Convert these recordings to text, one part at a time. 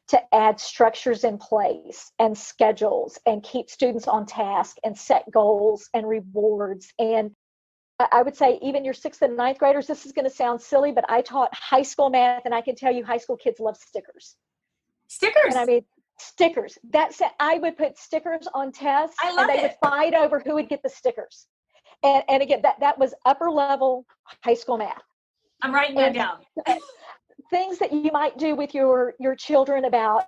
to add structures in place and schedules and keep students on task and set goals and rewards. And I would say even your 6th and 9th graders, this is going to sound silly, but I taught high school math, and I can tell you high school kids love stickers. Stickers? And I mean, stickers. I would put stickers on tests, and they would fight over who would get the stickers. And again, that was upper level high school math. I'm writing that down. Things that you might do with your children about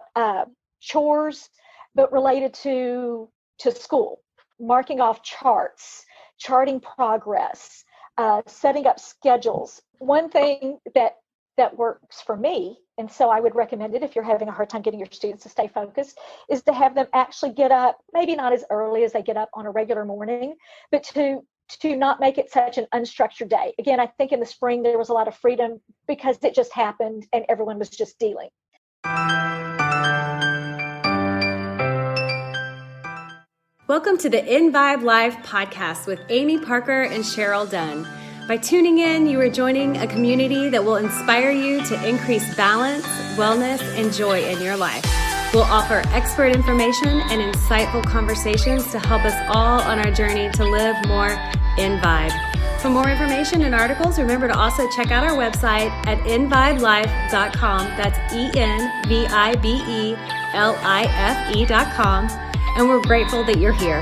chores, but related to school, marking off charts, charting progress, setting up schedules. One thing that works for me, and so I would recommend it if you're having a hard time getting your students to stay focused, is to have them actually get up, maybe not as early as they get up on a regular morning, but to not make it such an unstructured day. Again, I think in the spring there was a lot of freedom because it just happened and everyone was just dealing. Welcome to the Envibe Live podcast with Amy Parker and Cheryl Dunn. By tuning in, you are joining a community that will inspire you to increase balance, wellness, and joy in your life. We'll offer expert information and insightful conversations to help us all on our journey to live more Envibe. For more information and articles, remember to also check out our website at envibelife.com. That's ENVIBELIFE.com. And we're grateful that you're here.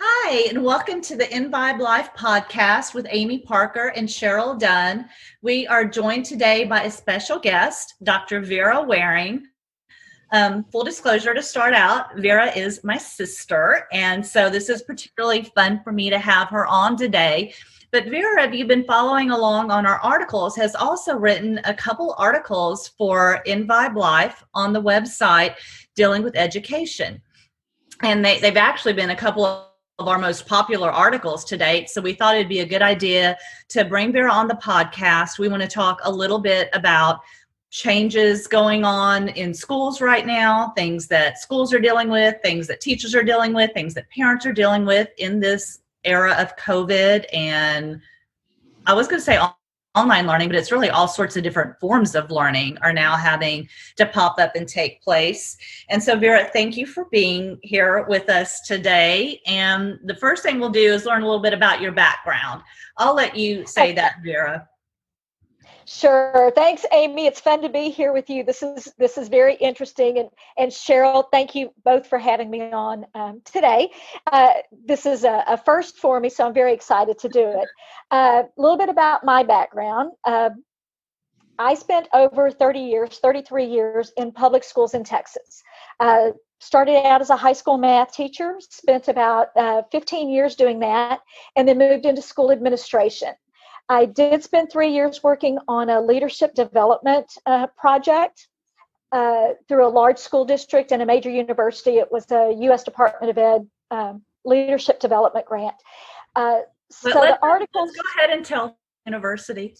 Hi, and welcome to the Envibe Life podcast with Amy Parker and Cheryl Dunn. We are joined today by a special guest, Dr. Vera Wehring. Full disclosure to start out, Vera is my sister, and so this is particularly fun for me to have her on today. But Vera, if you've been following along on our articles, has also written a couple articles for Envibe Life on the website dealing with education. And they've actually been a couple of our most popular articles to date. So we thought it'd be a good idea to bring Vera on the podcast. We want to talk a little bit about changes going on in schools right now, things that schools are dealing with, things that teachers are dealing with, things that parents are dealing with in this era of COVID. And I was going to say online learning, but it's really all sorts of different forms of learning are now having to pop up and take place. And so, Vera, thank you for being here with us today. And the first thing we'll do is learn a little bit about your background. I'll let you say that, Vera. Sure. Thanks, Amy. It's fun to be here with you. This is very interesting. And Cheryl, thank you both for having me on today. This is a first for me, so I'm very excited to do it. A little bit about my background. I spent over 33 years in public schools in Texas. Started out as a high school math teacher, spent about 15 years doing that, and then moved into school administration. I did spend 3 years working on a leadership development project through a large school district and a major university. It was a U.S. Department of Ed leadership development grant. Let's go ahead and tell university.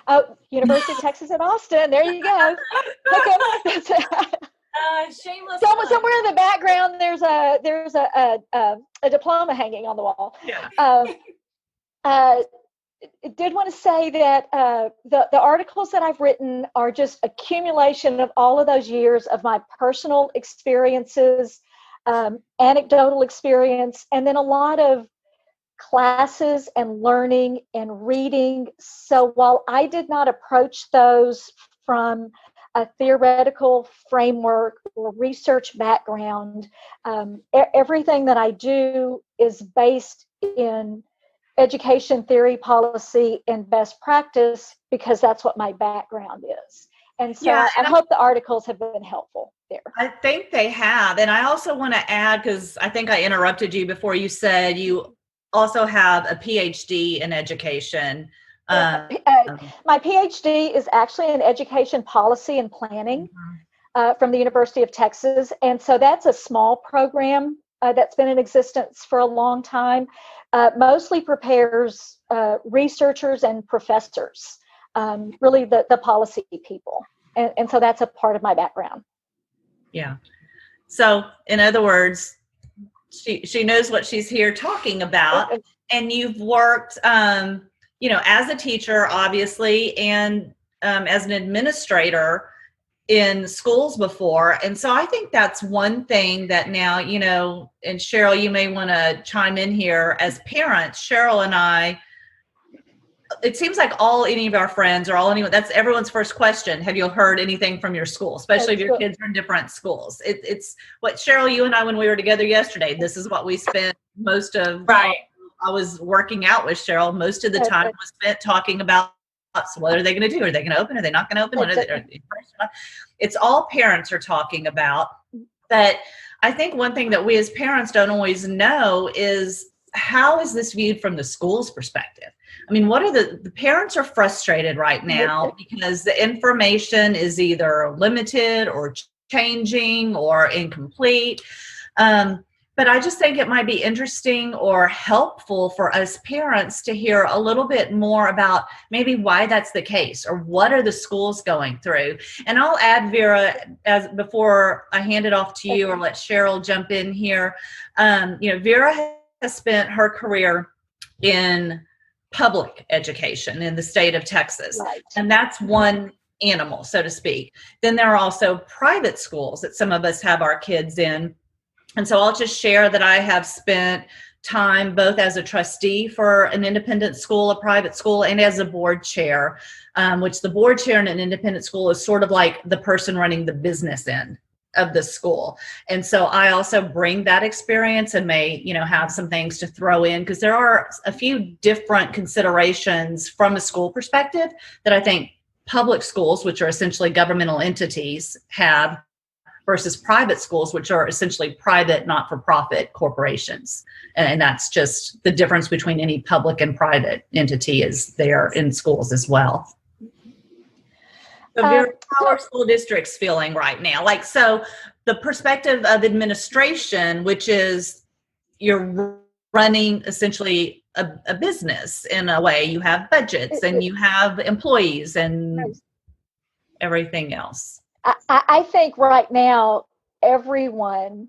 Oh, University of Texas at Austin. There you go. Shameless. Somewhere in the background, there's a diploma hanging on the wall. Yeah. I did want to say that the articles that I've written are just accumulation of all of those years of my personal experiences, anecdotal experience, and then a lot of classes and learning and reading. So while I did not approach those from a theoretical framework or research background, everything that I do is based in education theory, policy, and best practice because that's what my background is. And so I hope the articles have been helpful there. I think they have. And I also want to add, because I think I interrupted you before you said you also have a PhD in education. My PhD is actually in education policy and planning from the University of Texas. And so that's a small program that's been in existence for a long time. Mostly prepares researchers and professors, really the policy people. And so that's a part of my background. Yeah. So in other words, she knows what she's here talking about. And you've worked, as a teacher, obviously, and as an administrator in schools before. And so I think that's one thing that now, and Cheryl, you may want to chime in here. As parents, Cheryl and I, it seems like any of our friends or anyone, that's everyone's first question. Have you heard anything from your school, especially if your kids are in different schools? It's what, Cheryl, you and I, when we were together yesterday, this is what we spent most of, right. I was working out with Cheryl. Most of the time was spent talking about, so what are they going to do? Are they going to open? Are they not going to open? What are they? It's all parents are talking about. But I think one thing that we as parents don't always know is, how is this viewed from the school's perspective? I mean, what are the parents are frustrated right now because the information is either limited or changing or incomplete. But I just think it might be interesting or helpful for us parents to hear a little bit more about maybe why that's the case, or what are the schools going through. And I'll add, Vera, before I hand it off to you or let Cheryl jump in here. Vera has spent her career in public education in the state of Texas. Right. And that's one animal, so to speak. Then there are also private schools that some of us have our kids in. And so I'll just share that I have spent time both as a trustee for an independent school, a private school, and as a board chair, which the board chair in an independent school is sort of like the person running the business end of the school. And so I also bring that experience and may, have some things to throw in, because there are a few different considerations from a school perspective that I think public schools, which are essentially governmental entities, have versus private schools, which are essentially private, not-for-profit corporations. And that's just the difference between any public and private entity is there in schools as well. So Vera, how are school districts feeling right now? So the perspective of administration, which is you're running essentially a business in a way. You have budgets and you have employees and everything else. I think right now everyone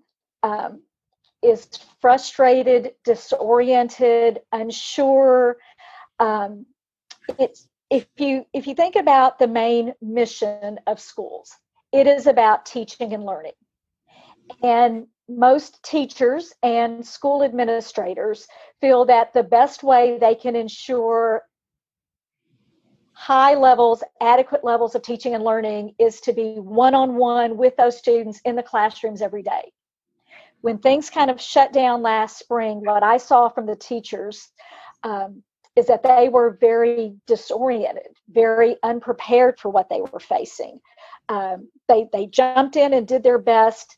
is frustrated, disoriented, unsure. If you think about the main mission of schools, it is about teaching and learning. And most teachers and school administrators feel that the best way they can ensure high levels, adequate levels of teaching and learning is to be one-on-one with those students in the classrooms every day. When things kind of shut down last spring, what I saw from the teachers is that they were very disoriented, very unprepared for what they were facing. They jumped in and did their best.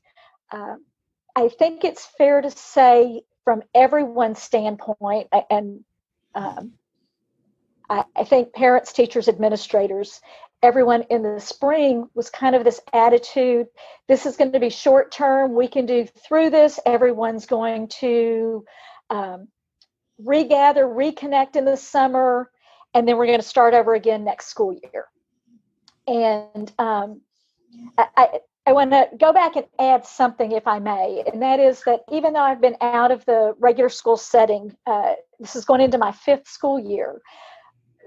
I think it's fair to say from everyone's standpoint, and I think parents, teachers, administrators, everyone in the spring was kind of this attitude, this is going to be short term, we can do through this, everyone's going to regather, reconnect in the summer, and then we're going to start over again next school year. And I want to go back and add something, if I may, and that is that even though I've been out of the regular school setting, this is going into my 5th school year,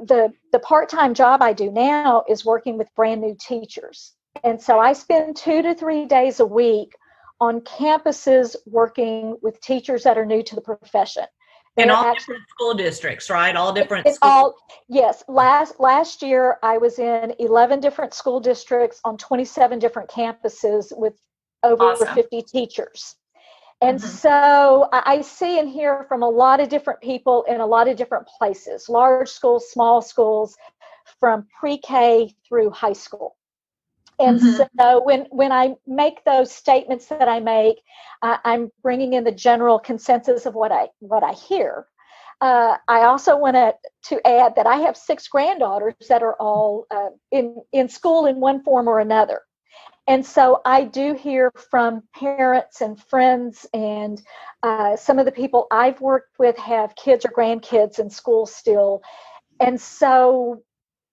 the part-time job I do now is working with brand new teachers. And so I spend 2 to 3 days a week on campuses working with teachers that are new to the profession. In all different school districts, right? All different schools. Yes. Last year, I was in 11 different school districts on 27 different campuses with over 50 teachers. And so I see and hear from a lot of different people in a lot of different places, large schools, small schools, from pre-K through high school. And so when I make those statements that I make, I'm bringing in the general consensus of what I hear. I also want to add that I have 6 granddaughters that are all in school in one form or another. And so I do hear from parents and friends, and some of the people I've worked with have kids or grandkids in school still. And so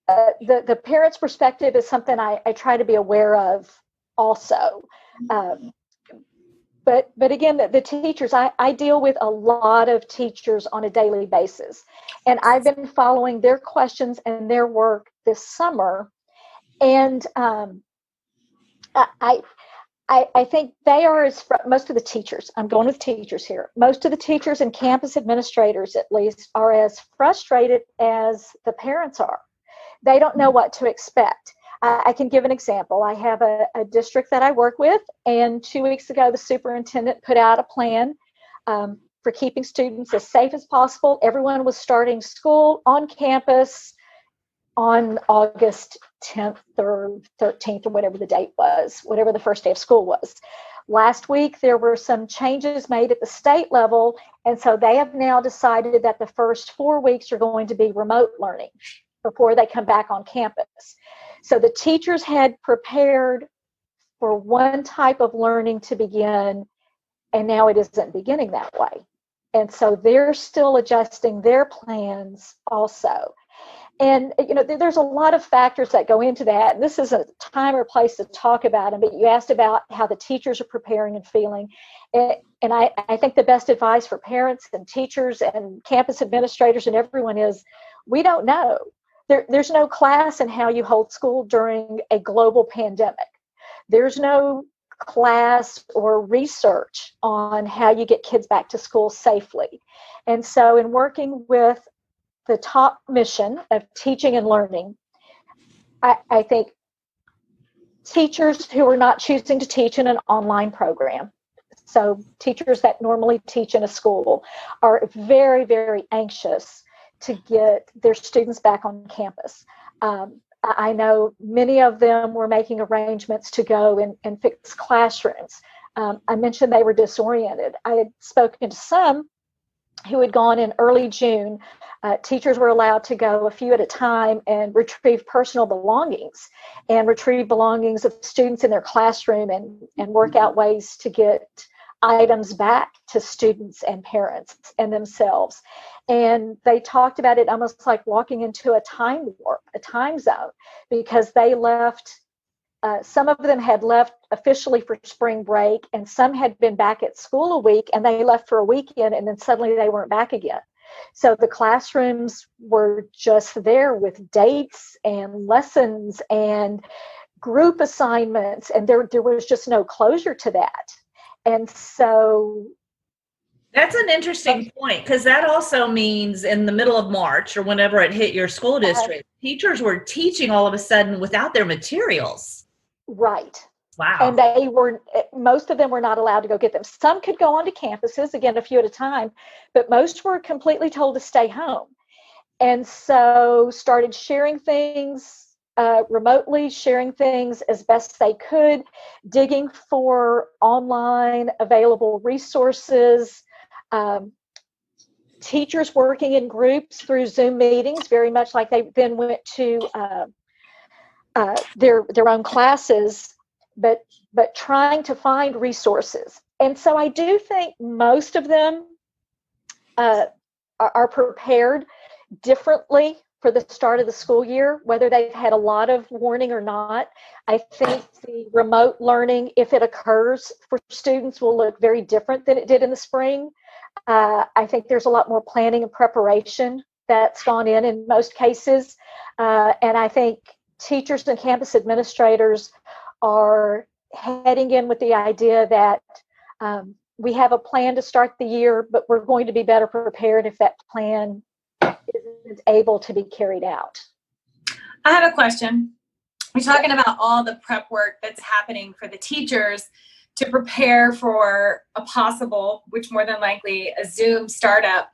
the parents' perspective is something I try to be aware of also. but again, the teachers, I deal with a lot of teachers on a daily basis, and I've been following their questions and their work this summer. And I think they are, most of the teachers, I'm going with teachers here, most of the teachers and campus administrators at least are as frustrated as the parents are. They don't know what to expect. I can give an example. I have a district that I work with, and 2 weeks ago, the superintendent put out a plan for keeping students as safe as possible. Everyone was starting school on campus on August 10th or 13th or whatever the date was, whatever the first day of school was. Last week, there were some changes made at the state level, and so they have now decided that the first 4 weeks are going to be remote learning before they come back on campus. So the teachers had prepared for one type of learning to begin, and now it isn't beginning that way. And so they're still adjusting their plans also. And, there's a lot of factors that go into that. And this isn't a time or place to talk about them, but you asked about how the teachers are preparing and feeling. And I think the best advice for parents and teachers and campus administrators and everyone is, we don't know. There's no class in how you hold school during a global pandemic. There's no class or research on how you get kids back to school safely. And so in working with the top mission of teaching and learning, I think teachers who are not choosing to teach in an online program, so teachers that normally teach in a school, are very, very anxious to get their students back on campus. I know many of them were making arrangements to go and fix classrooms. I mentioned they were disoriented. I had spoken to some who had gone in early June. Teachers were allowed to go a few at a time and retrieve personal belongings and retrieve belongings of students in their classroom and work out ways to get items back to students and parents and themselves. And they talked about it almost like walking into a time warp, a time zone, because they left. Some of them had left officially for spring break, and some had been back at school a week, and they left for a weekend, and then suddenly they weren't back again. So the classrooms were just there with dates and lessons and group assignments, and there was just no closure to that. And so that's an interesting point, because that also means in the middle of March or whenever it hit your school district, teachers were teaching all of a sudden without their materials. Right. Wow. And most of them were not allowed to go get them. Some could go onto campuses, again, a few at a time, but most were completely told to stay home. And so started sharing things remotely, sharing things as best they could, digging for online available resources, teachers working in groups through Zoom meetings, very much like they then went to their own classes, but trying to find resources. And so I do think most of them are prepared differently for the start of the school year, whether they've had a lot of warning or not. I think the remote learning, if it occurs for students, will look very different than it did in the spring. I think there's a lot more planning and preparation that's gone in most cases. And I think teachers and campus administrators are heading in with the idea that we have a plan to start the year, but we're going to be better prepared if that plan isn't able to be carried out. I have a question. We're talking about all the prep work that's happening for the teachers to prepare for a possible, which more than likely, a Zoom startup.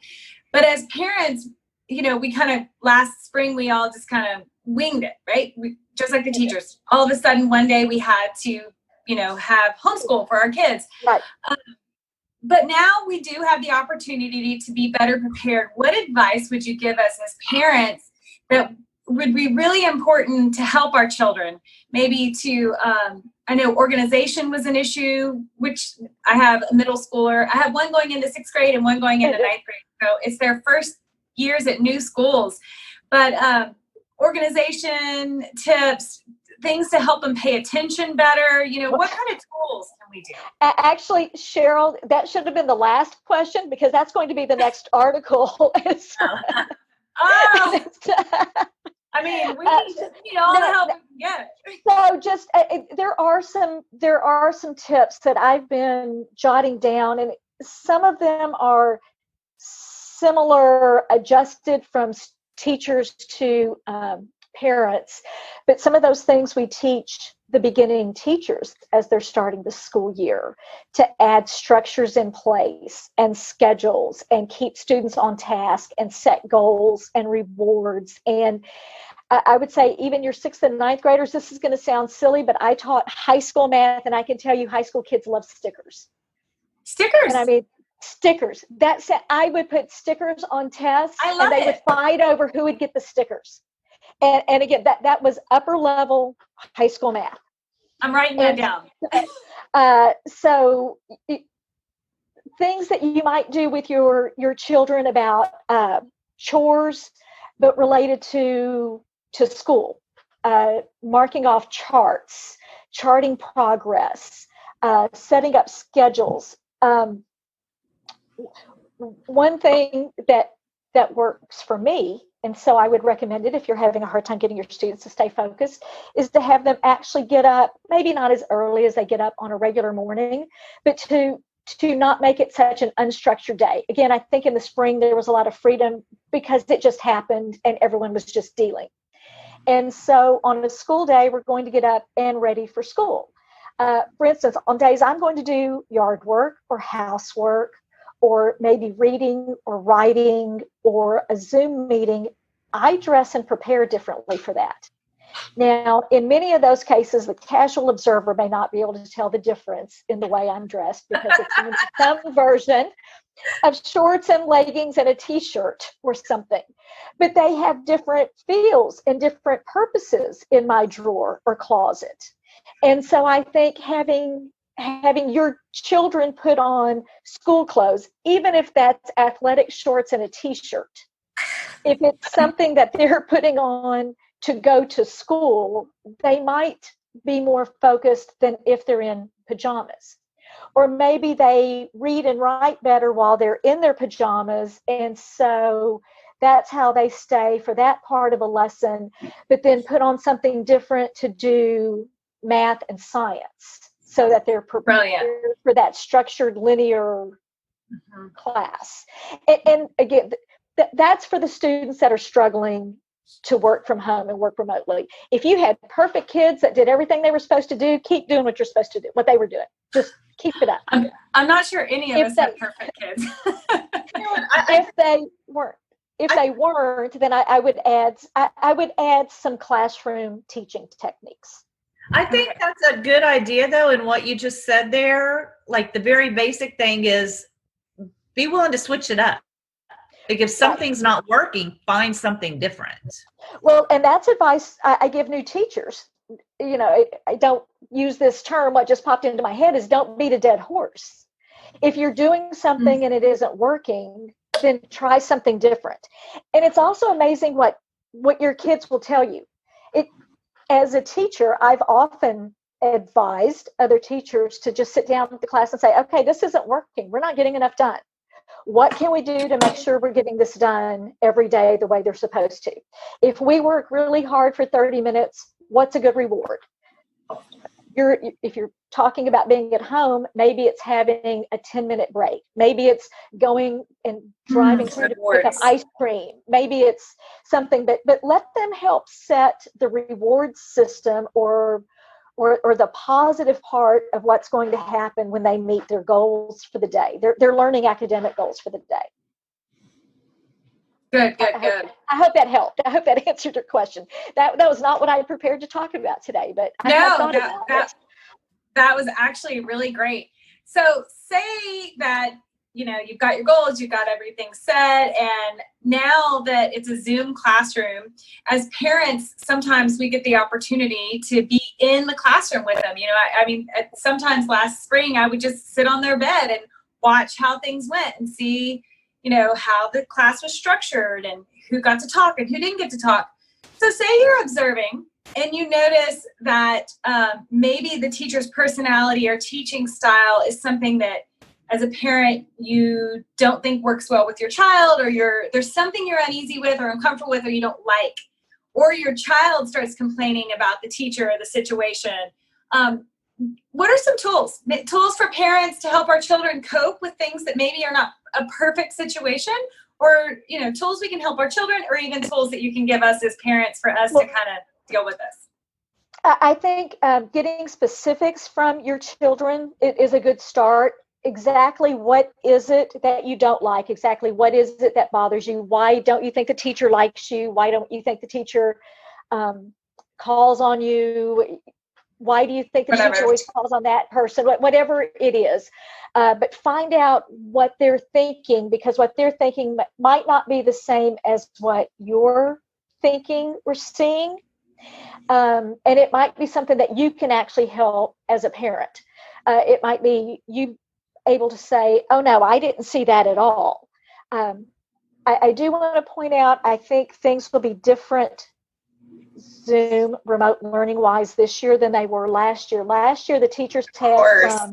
But as parents, we kind of, last spring, we all just kind of winged it, right? Just like the teachers. All of a sudden, one day we had to, have homeschool for our kids. Right. But now we do have the opportunity to be better prepared. What advice would you give us as parents that would be really important to help our children? Maybe to, I know organization was an issue, which I have a middle schooler. I have one going into 6th grade and one going into 9th grade. So it's their first years at new schools. But organization tips, things to help them pay attention better? What kind of tools can we do? Actually, Cheryl, that should have been the last question because that's going to be the next article. Oh, I mean, we need all the help we can get. So just there are some tips that I've been jotting down, and some of them are similar, adjusted from teachers to parents, but some of those things we teach the beginning teachers as they're starting the school year, to add structures in place and schedules and keep students on task and set goals and rewards. And I would say even your 6th and 9th graders, this is going to sound silly, but I taught high school math, and I can tell you high school kids love stickers. Stickers? And I mean, stickers. I would put stickers on tests, and they would fight over who would get the stickers. And again, that was upper level high school math. I'm writing that down. So things that you might do with your children about chores, but related to school, marking off charts, charting progress, setting up schedules. One thing that works for me, and so I would recommend it if you're having a hard time getting your students to stay focused, is to have them actually get up, maybe not as early as they get up on a regular morning, but to not make it such an unstructured day. Again, I think in the spring there was a lot of freedom because it just happened and everyone was just dealing. And so on a school day, we're going to get up and ready for school. For instance, on days I'm going to do yard work or housework, or maybe reading or writing or a Zoom meeting, I dress and prepare differently for that. Now, in many of those cases, the casual observer may not be able to tell the difference in the way I'm dressed because it's in some version of shorts and leggings and a t-shirt or something. But they have different feels and different purposes in my drawer or closet. And so I think having your children put on school clothes, even if that's athletic shorts and a t-shirt, if it's something that they're putting on to go to school, they might be more focused than if they're in pajamas. Or maybe they read and write better while they're in their pajamas, and so that's how they stay for that part of a lesson, but then put on something different to do math and science, so that they're prepared for that structured linear class. And again, that's for the students that are struggling to work from home and work remotely. If you had perfect kids that did everything they were supposed to do, keep doing what you're supposed to do, what they were doing. Just keep it up. I'm not sure any of us have perfect kids. If they weren't, then I would add some classroom teaching techniques. I think that's a good idea, though, in what you just said there. Like, the very basic thing is be willing to switch it up. Like, if something's not working, find something different. Well, and that's advice I give new teachers. I don't use this term. What just popped into my head is don't beat a dead horse. If you're doing something and it isn't working, then try something different. And it's also amazing what your kids will tell you. As a teacher, I've often advised other teachers to just sit down with the class and say, okay, this isn't working. We're not getting enough done. What can we do to make sure we're getting this done every day the way they're supposed to? If we work really hard for 30 minutes, what's a good reward? If you're talking about being at home, maybe it's having a 10-minute break. Maybe it's going and driving through to pick up ice cream. Maybe it's something, but let them help set the reward system or the positive part of what's going to happen when they meet their goals for the day. They're learning academic goals for the day. Good. I hope that helped. I hope that answered your question. That was not what I had prepared to talk about today, but I thought about it. That was actually really great. So say that, you've got your goals, you've got everything set, and now that it's a Zoom classroom, as parents, sometimes we get the opportunity to be in the classroom with them. Sometimes last spring, I would just sit on their bed and watch how things went and see, how the class was structured and who got to talk and who didn't get to talk. So say you're observing and you notice that maybe the teacher's personality or teaching style is something that as a parent you don't think works well with your child, or there's something you're uneasy with or uncomfortable with or you don't like, or your child starts complaining about the teacher or the situation, what are some tools for parents to help our children cope with things that maybe are not a perfect situation, or tools we can help our children, or even tools that you can give us as parents for us to kind of deal with this? I think getting specifics from your children is a good start. Exactly what is it that you don't like? Exactly what is it that bothers you? Why don't you think the teacher likes you? Why don't you think the teacher calls on you? Why do you think the teacher always calls on that person? Whatever it is. But find out what they're thinking, because what they're thinking might not be the same as what you're thinking or seeing. And it might be something that you can actually help as a parent. It might be you able to say, oh, no, I didn't see that at all. I do want to point out, I think things will be different Zoom remote learning wise this year than they were last year. Last year, the teachers had from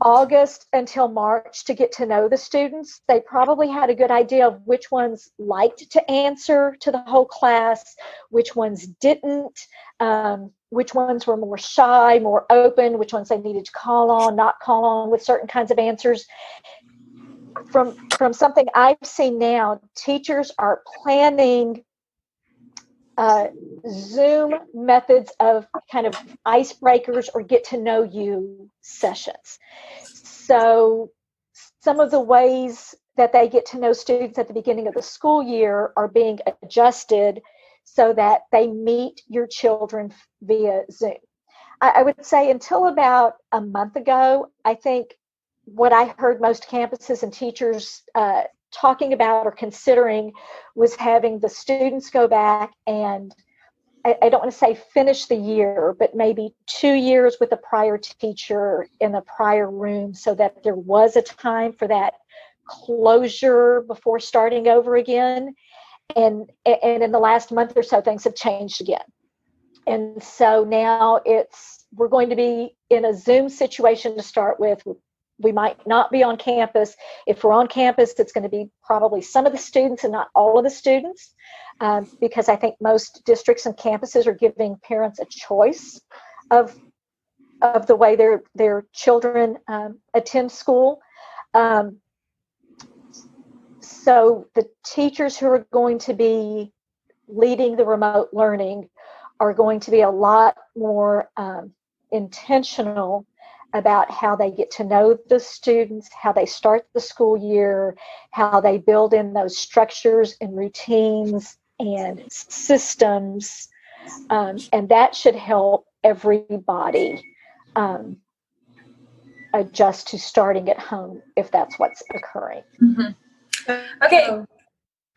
August until March to get to know the students. They probably had a good idea of which ones liked to answer to the whole class, which ones didn't, which ones were more shy, more open, which ones they needed to call on, not call on with certain kinds of answers. From something I've seen now, teachers are planning Zoom methods of kind of icebreakers or get to know you sessions. So some of the ways that they get to know students at the beginning of the school year are being adjusted so that they meet your children via Zoom. I would say until about a month ago, I think what I heard most campuses and teachers talking about or considering was having the students go back and, I don't want to say finish the year, but maybe 2 years with a prior teacher in the prior room, so that there was a time for that closure before starting over again. And in the last month or so, things have changed again. And so now we're going to be in a Zoom situation to start with. We might not be on campus. If we're on campus, it's going to be probably some of the students and not all of the students, because I think most districts and campuses are giving parents a choice of the way their children attend school. So the teachers who are going to be leading the remote learning are going to be a lot more intentional about how they get to know the students, how they start the school year, how they build in those structures and routines and systems. And that should help everybody adjust to starting at home if that's what's occurring. Mm-hmm. Okay.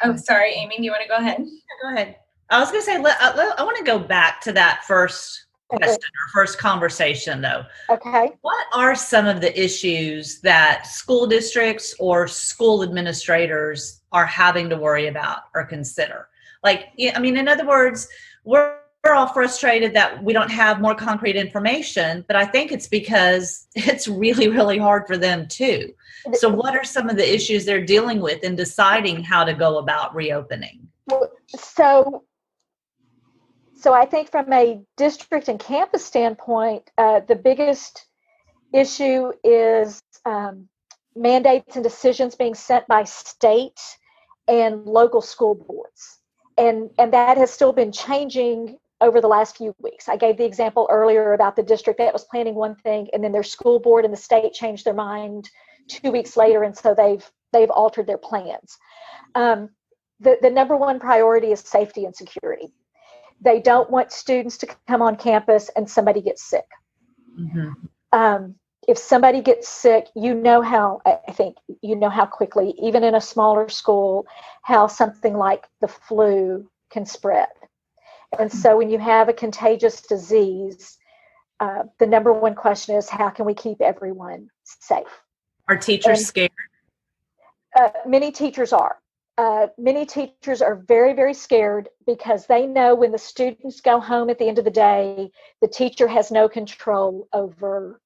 Oh, sorry, Amy, do you want to go ahead? Go ahead. I was going to say, I want to go back to that first question or first conversation, though. Okay. What are some of the issues that school districts or school administrators are having to worry about or consider? Like, I mean, in other words, we're all frustrated that we don't have more concrete information, but I think it's because it's really, really hard for them too. So what are some of the issues they're dealing with in deciding how to go about reopening? So I think from a district and campus standpoint, the biggest issue is mandates and decisions being set by state and local school boards. And that has still been changing over the last few weeks. I gave the example earlier about the district that was planning one thing, and then their school board and the state changed their mind 2 weeks later, and so they've altered their plans. The number one priority is safety and security. They don't want students to come on campus and somebody gets sick. Mm-hmm. If somebody gets sick, I think you know how quickly, even in a smaller school, how something like the flu can spread. And so when you have a contagious disease, the number one question is, how can we keep everyone safe? Are teachers scared? Many teachers are. many teachers are very, very scared because they know when the students go home at the end of the day, the teacher has no control over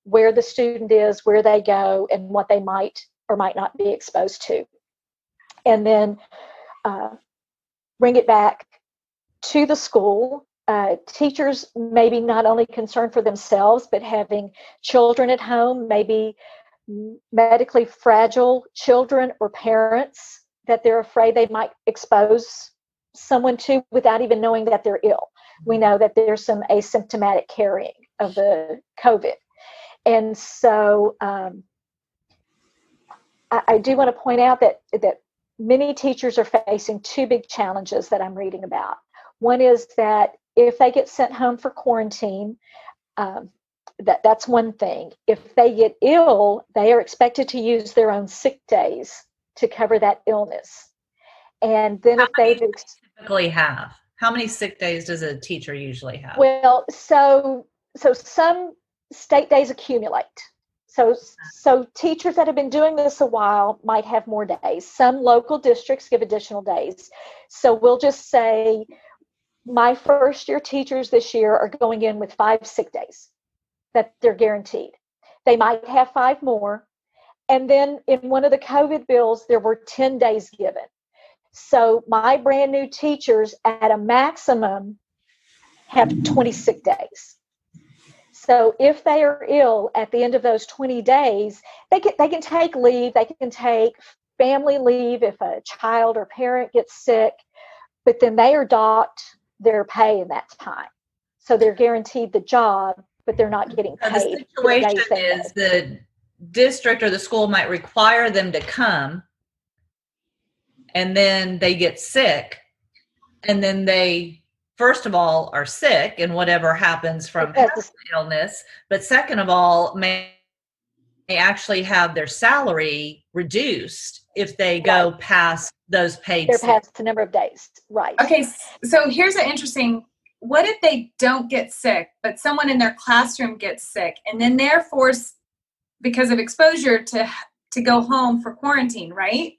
where the student is, where they go, and what they might or might not be exposed to. And then bring it back to the school. Teachers may be not only concerned for themselves, but having children at home, maybe medically fragile children or parents that they're afraid they might expose someone to without even knowing that they're ill. We know that there's some asymptomatic carrying of the COVID. And so I do want to point out that many teachers are facing two big challenges that I'm reading about. One is that if they get sent home for quarantine, that's one thing. If they get ill, they are expected to use their own sick days to cover that illness. And then if they typically have, how many sick days does a teacher usually have? Well, so some state days accumulate. So teachers that have been doing this a while might have more days. Some local districts give additional days. So we'll just say my first year teachers this year are going in with 5 sick days that they're guaranteed. They might have 5 more. And then in one of the COVID bills, there were 10 days given. So my brand new teachers at a maximum have 20 sick days. So if they are ill at the end of those 20 days, they can take leave. They can take family leave if a child or parent gets sick, but then they are docked their pay in that time. So they're guaranteed the job, but they're not getting paid. So the situation is the district or the school might require them to come, and then they get sick, and then they first of all are sick and whatever happens from illness, but second of all may actually have their salary reduced if they go past those paid they're past the number of days. Right. Okay, so here's an interesting, what if they don't get sick, but someone in their classroom gets sick, and then they're forced because of exposure to go home for quarantine, right?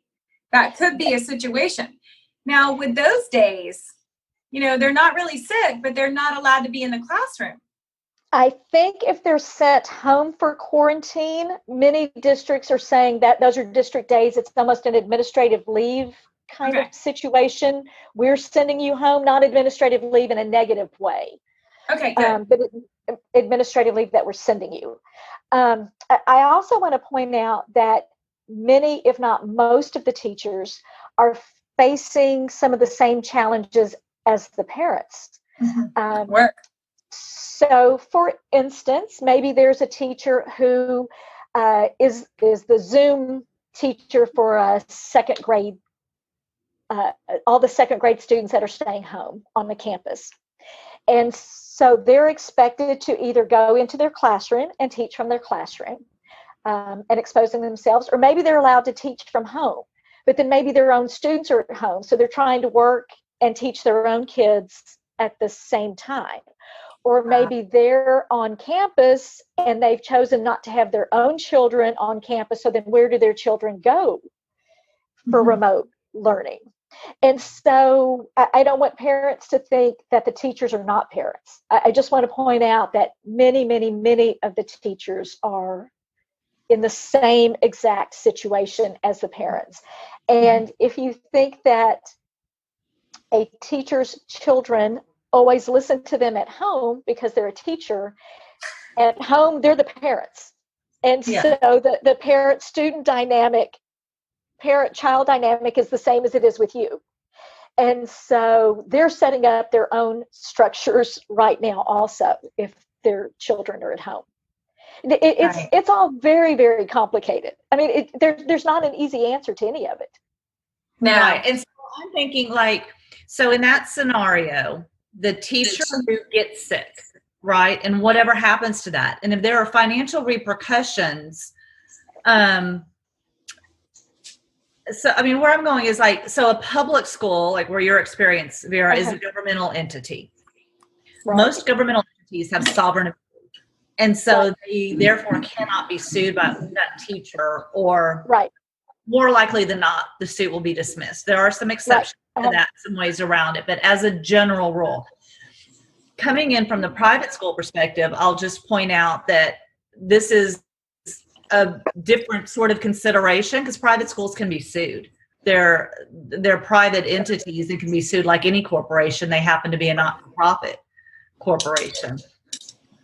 That could be a situation. Now with those days, they're not really sick, but they're not allowed to be in the classroom. I think if they're sent home for quarantine, many districts are saying that those are district days. It's almost an administrative leave kind of situation. We're sending you home, not administrative leave in a negative way. Okay, good. But administrative leave that we're sending you. I also want to point out that many, if not most of the teachers are facing some of the same challenges as the parents. Work. So for instance, maybe there's a teacher who is the Zoom teacher for a second grade, all the second grade students that are staying home on the campus. And so they're expected to either go into their classroom and teach from their classroom and exposing themselves, or maybe they're allowed to teach from home, but then maybe their own students are at home. So they're trying to work and teach their own kids at the same time. Or maybe they're on campus and they've chosen not to have their own children on campus. So then where do their children go for remote learning? And so I don't want parents to think that the teachers are not parents. I just want to point out that many, many, many of the teachers are in the same exact situation as the parents. And if you think that a teacher's children always listen to them at home because they're a teacher, at home they're the parents. And so the parent-student dynamic, parent-child dynamic is the same as it is with you. And so they're setting up their own structures right now also if their children are at home. It's all very, very complicated. I mean, there's not an easy answer to any of it. No. And so I'm thinking so in that scenario, the teacher who gets sick, right? And whatever happens to that. And if there are financial repercussions, so, I mean, where I'm going is so a public school, like where your experience, Vera, is a governmental entity. Right. Most governmental entities have sovereign immunity. And so they therefore cannot be sued by that teacher or more likely than not, the suit will be dismissed. There are some exceptions to that, some ways around it, but as a general rule, coming in from the private school perspective, I'll just point out that this is a different sort of consideration because private schools can be sued. They're private entities that can be sued like any corporation. They happen to be a not-for-profit corporation.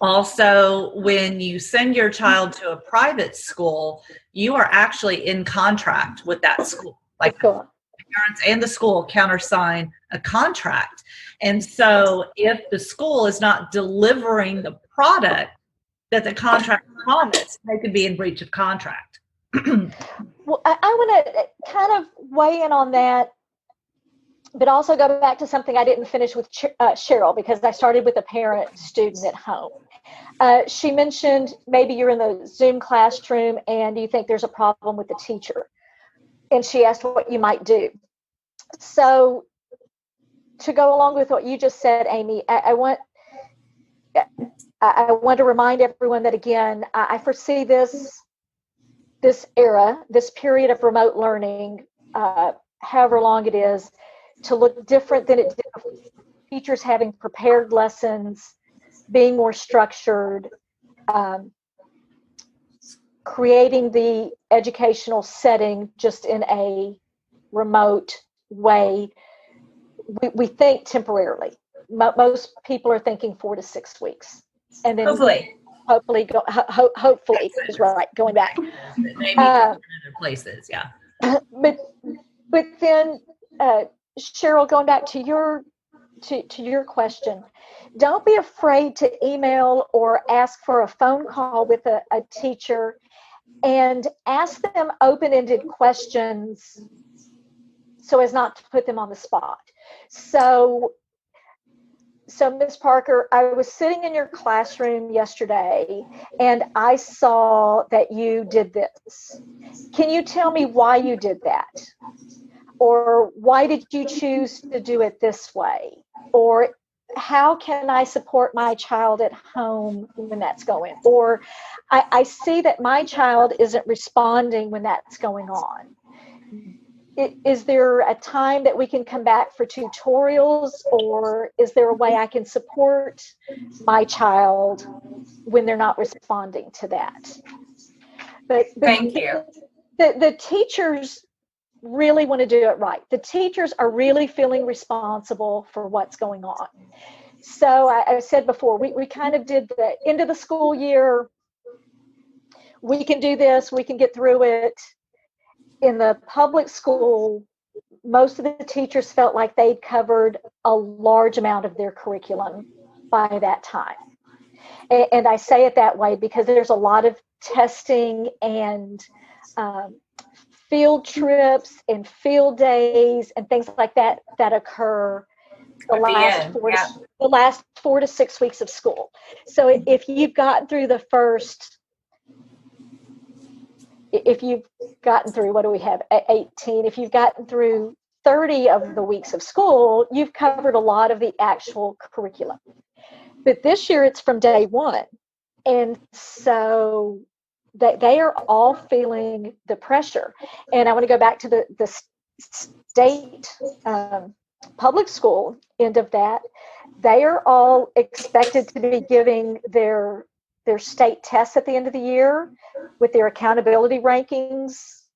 Also, when you send your child to a private school, you are actually in contract with that school. Like the parents and the school countersign a contract. And so if the school is not delivering the product that the contract promised, they could be in breach of contract. Well, I want to kind of weigh in on that, but also go back to something I didn't finish with Cheryl, because I started with a parent student at home. She mentioned maybe you're in the Zoom classroom and you think there's a problem with the teacher. And she asked what you might do. So to go along with what you just said, Amy, I want to remind everyone that, again, I foresee this era, this period of remote learning, however long it is, to look different than it did before. Teachers having prepared lessons, being more structured, creating the educational setting just in a remote way. We think temporarily. Most people are thinking 4 to 6 weeks, and then hopefully is right, going back. Maybe other places, yeah. But then, Cheryl, going back to your question, don't be afraid to email or ask for a phone call with a teacher and ask them open-ended questions so as not to put them on the spot. So Ms. Parker, I was sitting in your classroom yesterday and I saw that you did this. Can you tell me why you did that? Or why did you choose to do it this way? Or how can I support my child at home when that's going? Or I see that my child isn't responding when that's going on. Is there a time that we can come back for tutorials, or is there a way I can support my child when they're not responding to that? But Thank you. The teachers really want to do it right. The teachers are really feeling responsible for what's going on. So I said before, we kind of did the end of the school year. We can do this. We can get through it. In the public school, most of the teachers felt like they'd covered a large amount of their curriculum by that time. And I say it that way because there's a lot of testing and field trips and field days and things like that occur the last 4 to 6 weeks of school. So if you've gotten through the first, if you've gotten through, what do we have, 18, if you've gotten through 30 of the weeks of school, you've covered a lot of the actual curriculum. But this year it's from day one. And so they are all feeling the pressure. And I want to go back to the state public school end of that. They are all expected to be giving their state tests at the end of the year with their accountability rankings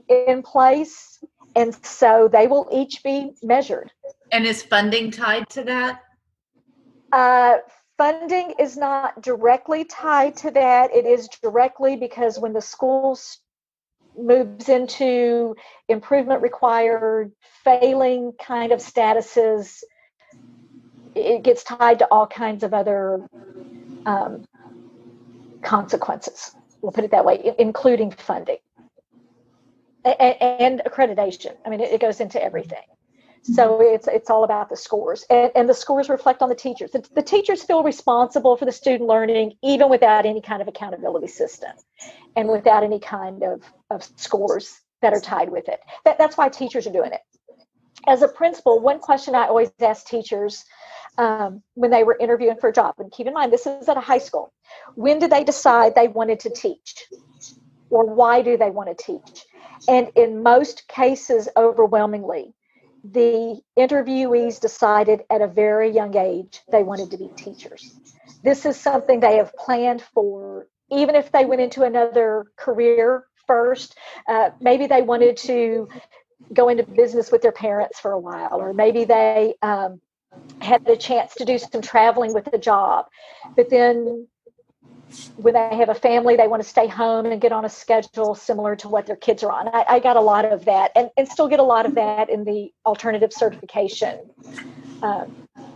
in place. And so they will each be measured. And is funding tied to that? Funding is not directly tied to that. It is directly because when the school moves into improvement required, failing kind of statuses, it gets tied to all kinds of other consequences. We'll put it that way, including funding and accreditation. I mean, it goes into everything. So it's all about the scores, and the scores reflect on the teachers. The teachers feel responsible for the student learning, even without any kind of accountability system and without any kind of scores that are tied with it. That's why teachers are doing it. As a principal, one question I always ask teachers when they were interviewing for a job, and keep in mind, this is at a high school, when did they decide they wanted to teach? or why do they want to teach? And in most cases, overwhelmingly, the interviewees decided at a very young age they wanted to be teachers. This is something they have planned for, even if they went into another career first. Maybe they wanted to go into business with their parents for a while, or maybe they had the chance to do some traveling with a job. But then when they have a family, they want to stay home and get on a schedule similar to what their kids are on. I got a lot of that, and still get a lot of that in the alternative certification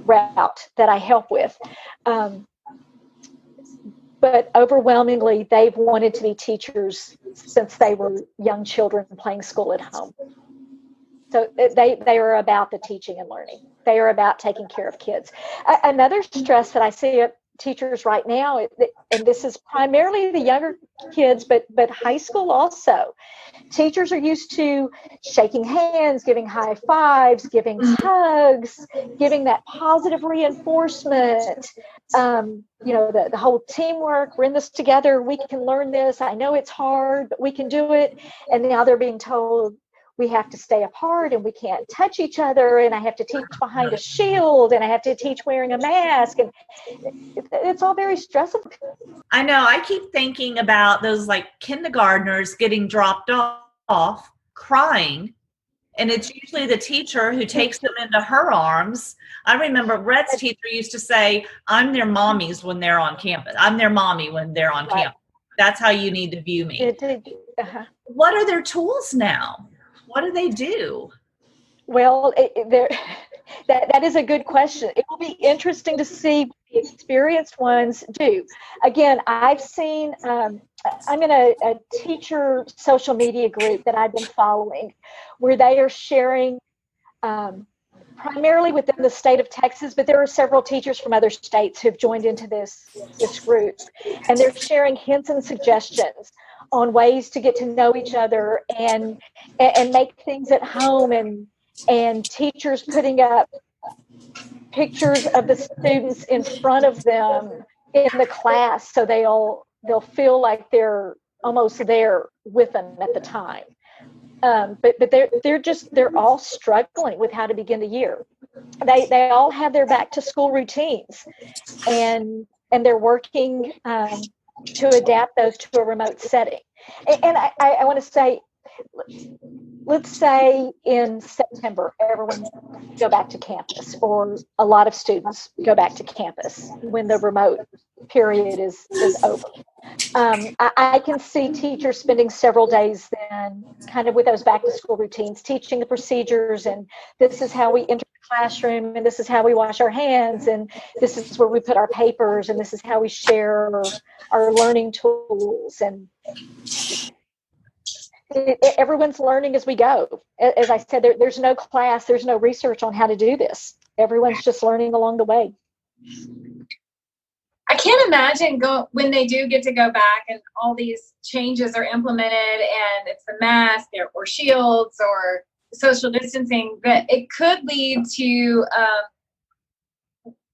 route that I help with. But overwhelmingly, they've wanted to be teachers since they were young children playing school at home. So they are about the teaching and learning. They are about taking care of kids. Another stress that I see at teachers right now, and this is primarily the younger kids, but high school also. Teachers are used to shaking hands, giving high fives, giving hugs, giving that positive reinforcement. The whole teamwork, we're in this together, we can learn this. I know it's hard, but we can do it. And now they're being told we have to stay apart and we can't touch each other, and I have to teach behind a shield, and I have to teach wearing a mask, and it's all very stressful. I know. I keep thinking about those like kindergartners getting dropped off crying, and it's usually the teacher who takes them into her arms. I remember Rhett's teacher used to say, I'm their mommies when they're on campus. I'm their mommy when they're on campus. That's how you need to view me. What are their tools now? What do they do? Well, that is a good question. It will be interesting to see what the experienced ones do. Again, I've seen, I'm in a teacher social media group that I've been following, where they are sharing primarily within the state of Texas, but there are several teachers from other states who've joined into this group, and they're sharing hints and suggestions on ways to get to know each other and make things at home, and teachers putting up pictures of the students in front of them in the class, so they'll feel like they're almost there with them at the time. But they're all struggling with how to begin the year. They all have their back to school routines, and they're working to adapt those to a remote setting. And I want to say, let's say in September, everyone go back to campus, or a lot of students go back to campus when the remote period is over. I can see teachers spending several days then kind of with those back to school routines, teaching the procedures, and this is how we enter the classroom, and this is how we wash our hands, and this is where we put our papers, and this is how we share our learning tools. And everyone's learning as we go. As I said, there's no class, there's no research on how to do this. Everyone's just learning along the way. I can't imagine when they do get to go back and all these changes are implemented, and it's the mask or shields or social distancing, that it could lead to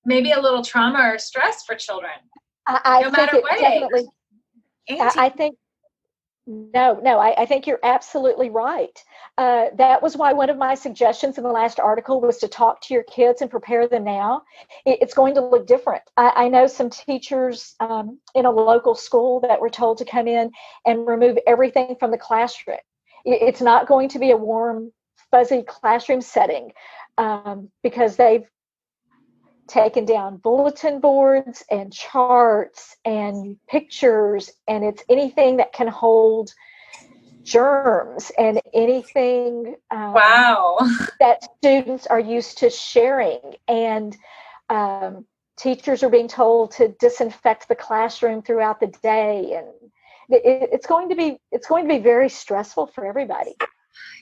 maybe a little trauma or stress for children. I think you're absolutely right. That was why one of my suggestions in the last article was to talk to your kids and prepare them now. It's going to look different. I know some teachers in a local school that were told to come in and remove everything from the classroom. It's not going to be a warm, fuzzy classroom setting because they've taken down bulletin boards and charts and pictures, and it's anything that can hold germs and anything that students are used to sharing. And teachers are being told to disinfect the classroom throughout the day, and it's going to be very stressful for everybody.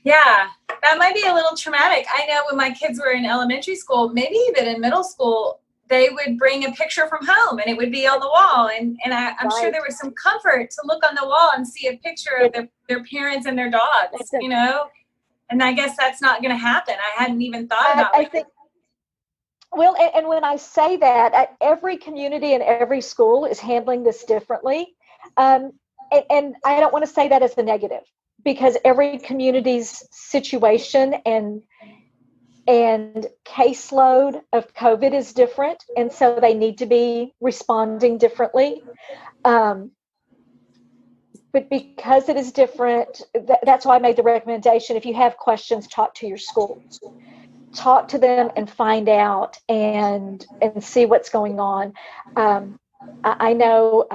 Yeah, that might be a little traumatic. I know when my kids were in elementary school, maybe even in middle school, they would bring a picture from home and it would be on the wall. And I'm sure there was some comfort to look on the wall and see a picture of their parents and their dogs, you know? And I guess that's not going to happen. I hadn't even thought about it. Well, and when I say that, every community and every school is handling this differently. And and I don't want to say that as a negative, because every community's situation and caseload of COVID is different, and so they need to be responding differently. But because it is different, that's why I made the recommendation. If you have questions, talk to your school. Talk to them and find out and see what's going on. I know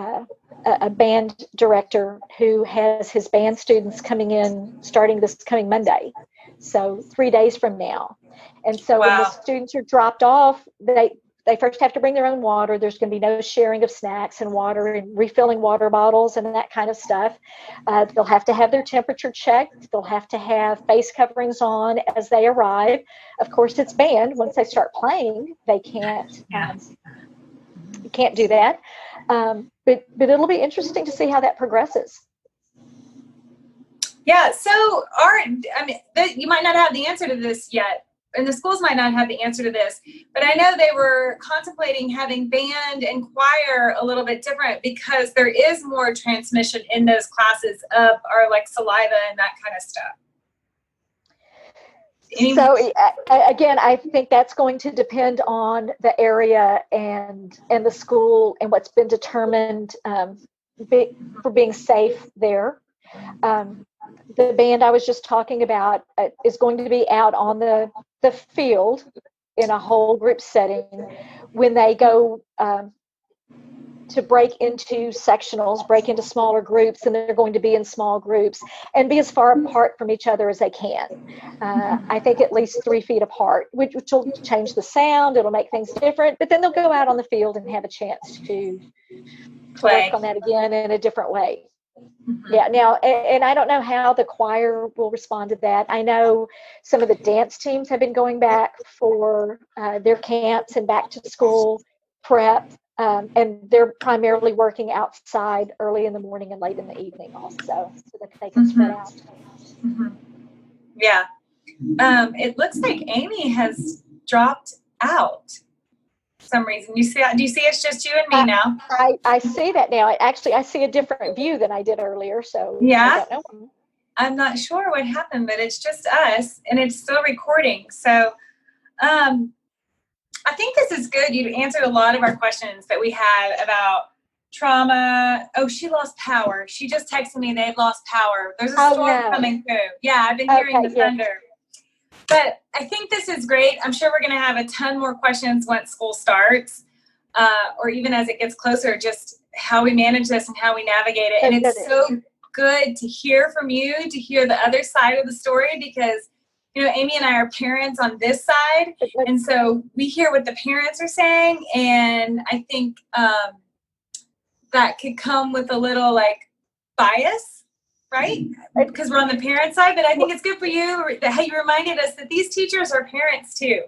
a band director who has his band students coming in starting this coming Monday, so 3 days from now. And so when the students are dropped off, they first have to bring their own water. There's going to be no sharing of snacks and water and refilling water bottles and that kind of stuff. They'll have to have their temperature checked. They'll have to have face coverings on as they arrive. Of course, it's banned. Once they start playing, they can't do that. But it'll be interesting to see how that progresses. Yeah. So you might not have the answer to this yet, and the schools might not have the answer to this, but I know they were contemplating having band and choir a little bit different because there is more transmission in those classes of our like saliva and that kind of stuff. So again, I think that's going to depend on the area and the school and what's been determined for being safe there. The band I was just talking about is going to be out on the field in a whole group setting. When they go to break into sectionals, break into smaller groups, and they're going to be in small groups and be as far apart from each other as they can. I think at least 3 feet apart, which will change the sound. It'll make things different, but then they'll go out on the field and have a chance to work on that again in a different way. Mm-hmm. Yeah. Now, and I don't know how the choir will respond to that. I know some of the dance teams have been going back for their camps and back to school prep, and they're primarily working outside early in the morning and late in the evening also, so that they can spread out. Mm-hmm. Yeah. It looks like Amy has dropped out. Some reason. Do you see it's just you and me now? I see that now. I see a different view than I did earlier. So yeah, I don't know. I'm not sure what happened, but it's just us and it's still recording. So I think this is good. You answered a lot of our questions that we had about trauma. Oh, she lost power. She just texted me they've lost power. There's a storm coming through. Yeah, I've been hearing the thunder. Yeah. But I think this is great. I'm sure we're going to have a ton more questions once school starts, or even as it gets closer, just how we manage this and how we navigate it. And it's so good to hear from you, to hear the other side of the story, because, you know, Amy and I are parents on this side. And so we hear what the parents are saying. And I think that could come with a little like bias. Right? Because we're on the parent side, but I think it's good for you that you reminded us that these teachers are parents too.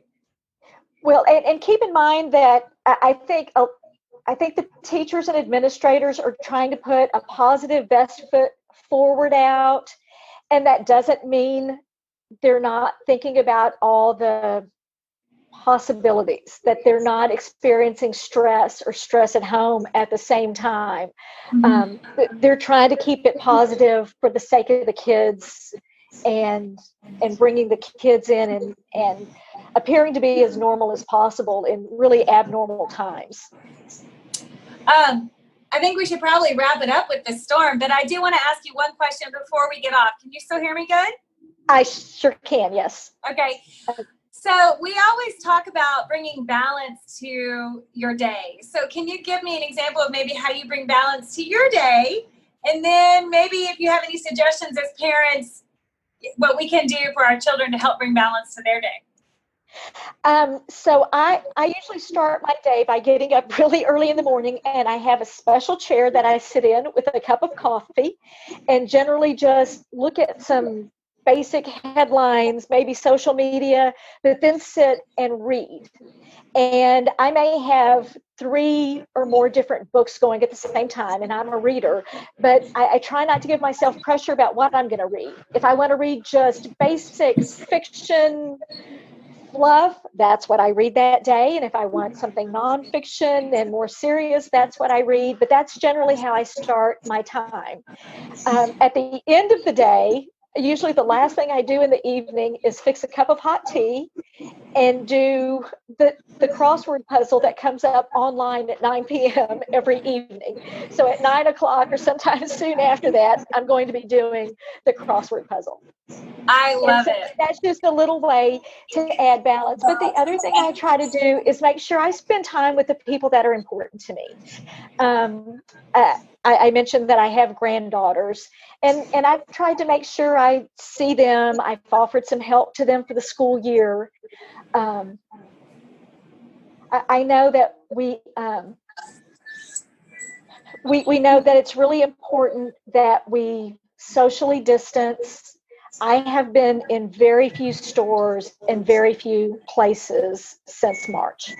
Well, and keep in mind that I think the teachers and administrators are trying to put a positive best foot forward out, and that doesn't mean they're not thinking about all the possibilities, that they're not experiencing stress at home at the same time. Mm-hmm. They're trying to keep it positive for the sake of the kids and bringing the kids in and appearing to be as normal as possible in really abnormal times. I think we should probably wrap it up with the storm, but I do want to ask you one question before we get off. Can you still hear me good? I sure can, yes. Okay. So we always talk about bringing balance to your day. So can you give me an example of maybe how you bring balance to your day? And then maybe if you have any suggestions as parents, what we can do for our children to help bring balance to their day. So I usually start my day by getting up really early in the morning, and I have a special chair that I sit in with a cup of coffee and generally just look at some basic headlines, maybe social media, but then sit and read. And I may have 3 or more different books going at the same time, and I'm a reader, but I try not to give myself pressure about what I'm going to read. If I want to read just basic fiction, fluff, that's what I read that day. And if I want something nonfiction and more serious, that's what I read. But that's generally how I start my time. At the end of the day, usually the last thing I do in the evening is fix a cup of hot tea and do the crossword puzzle that comes up online at 9 p.m. every evening. So at 9 o'clock or sometime soon after that, I'm going to be doing the crossword puzzle. I love it. That's just a little way to add balance. But the other thing I try to do is make sure I spend time with the people that are important to me. I mentioned that I have granddaughters, and I've tried to make sure I see them. I've offered some help to them for the school year. I know that we know that it's really important that we socially distance. I have been in very few stores and very few places since March.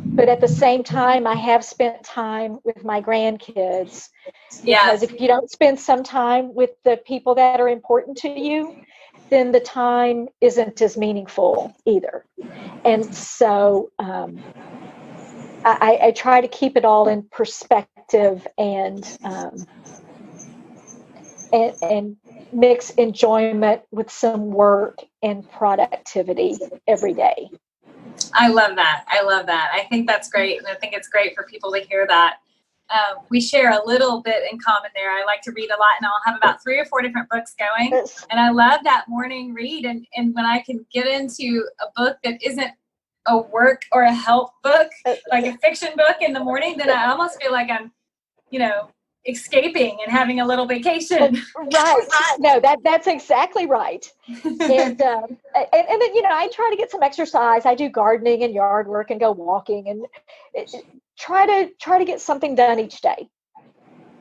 But at the same time, I have spent time with my grandkids. Because if you don't spend some time with the people that are important to you, then the time isn't as meaningful either. And so I try to keep it all in perspective and mix enjoyment with some work and productivity every day. I love that. I think that's great. And I think it's great for people to hear that. We share a little bit in common there. I like to read a lot, and I'll have about 3 or 4 different books going. And I love that morning read. And when I can get into a book that isn't a work or a help book, like a fiction book in the morning, then I almost feel like I'm, escaping and having a little vacation. Right. No, that's exactly right. And then, I try to get some exercise. I do gardening and yard work and go walking and try to get something done each day.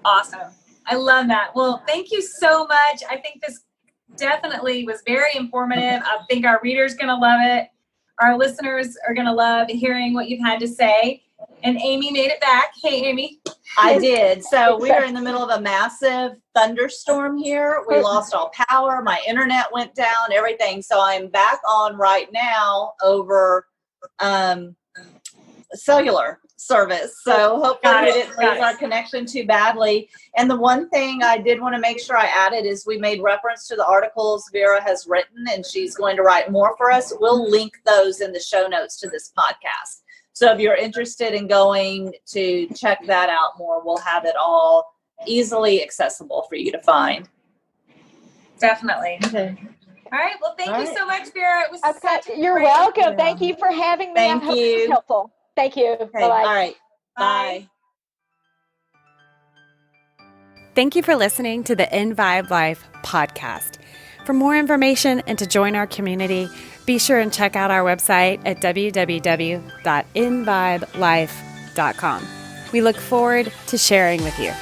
Awesome. I love that. Well, thank you so much. I think this definitely was very informative. I think our readers going to love it. Our listeners are going to love hearing what you've had to say. And Amy made it back. Hey, Amy. I did. So we are in the middle of a massive thunderstorm here. We lost all power. My internet went down, everything. So I'm back on right now over cellular service. So hopefully we didn't lose our connection too badly. And the one thing I did want to make sure I added is we made reference to the articles Vera has written, and she's going to write more for us. We'll link those in the show notes to this podcast. So if you're interested in going to check that out more, we'll have it all easily accessible for you to find. Definitely. Okay. All right. Well, thank you so much, Vera. It was You're welcome. Thank you for having me. Thank I hope you. it was helpful. Thank you. Okay. Bye-bye. All right. Bye. Thank you for listening to the Envibe Life podcast. For more information and to join our community, be sure and check out our website at www.envibelife.com. We look forward to sharing with you.